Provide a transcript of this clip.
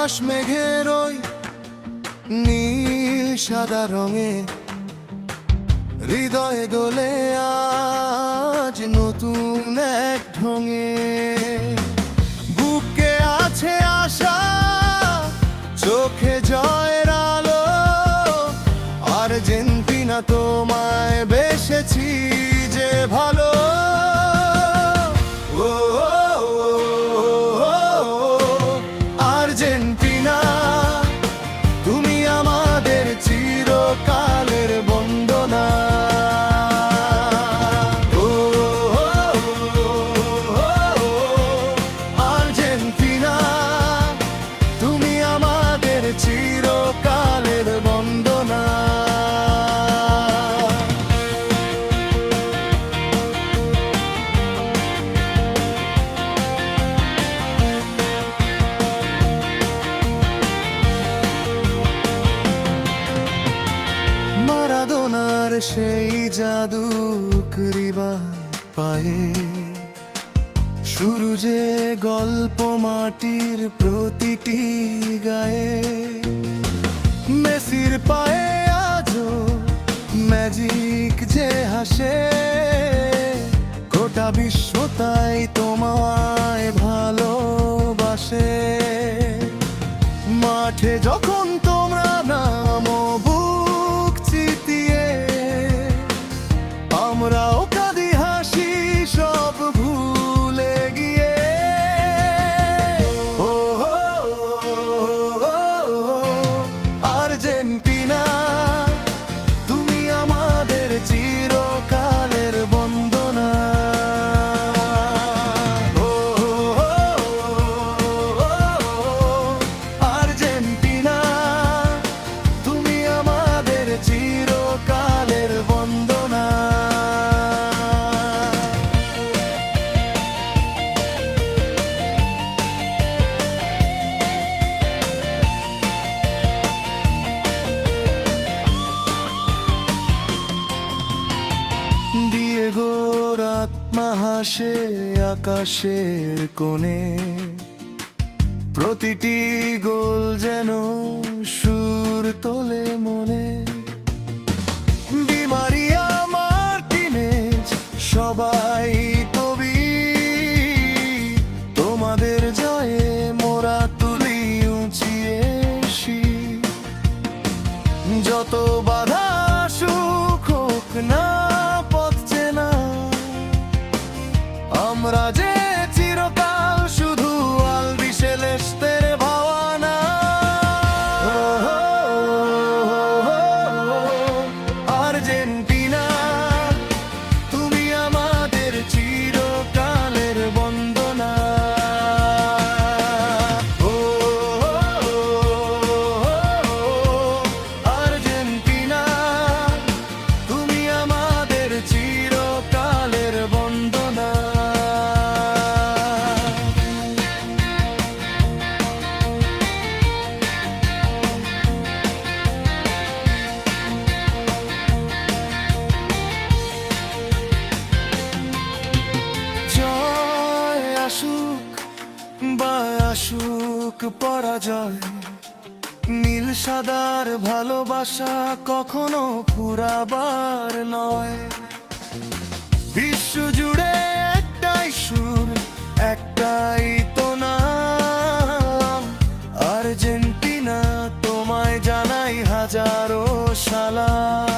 আকাশ মেঘের ওই নীল সাদা রঙে হৃদয়ে দোলে আজ নতুন এক ঢঙে। বুকে আছে আশা, চোখে জয়ের আলো, আর্জেন্টিনা তোমায় বেসেছি যে ভালো। আর্জেন্টিনা তুমি আমাদের চিরকালের বন্দনা। আর্জেন্টিনা তুমি আমাদের চিরকালের বন্দনা। মারাদোনার সেই জাদুকরিবা পায়ে শুরু যে গল্প মাটির প্রতিটি গায়ে। মেসির পায়ে আজও ম্যাজিক যে হাসে, গোটা বিশ্ব তাই তোমায় ভালোবাসে। মাঠে যখন তোমরা নামো বুক চিতিয়ে, আমরাও কাঁদি হাসি সব ভুলে গিয়ে। ও আর্জেন্টিনা তুমি আমাদের চিরকালের বন্দনা। আর্জেন্টিনা তুমি আমাদের চিরকালের বন্দনা। দিয়েগোর আত্মা হাসে আকাশের কোণে, প্রতিটি গোল যেন সুর তোলে মনে। ডি মারিয়া মার্টিনেজ সবাই কবি, তোমাদের জয়ে মোরা তুলি উঁচিয়ে শির। যত বাধা সুখ হোক না পথ চেনা, আমরা যে চিরকাল শুধু আলবি সেলেস্তের ভাওয়ানা। আর্জেন্টিনা তুমি আমাদের চিরকালের বন্দনা। আর্জেন্টিনা তুমি আমাদের চিরকালের বন্দনা। জয় আসুক বা আসুক পরাজয়, নীল সাদার ভালোবাসা কখনো ফুরাবার নয়। বিশ্ব জুড়ে একটাই সুর, একটাই তো নাম। আর্জেন্টিনা তোমায় জানাই হাজারো সালাম।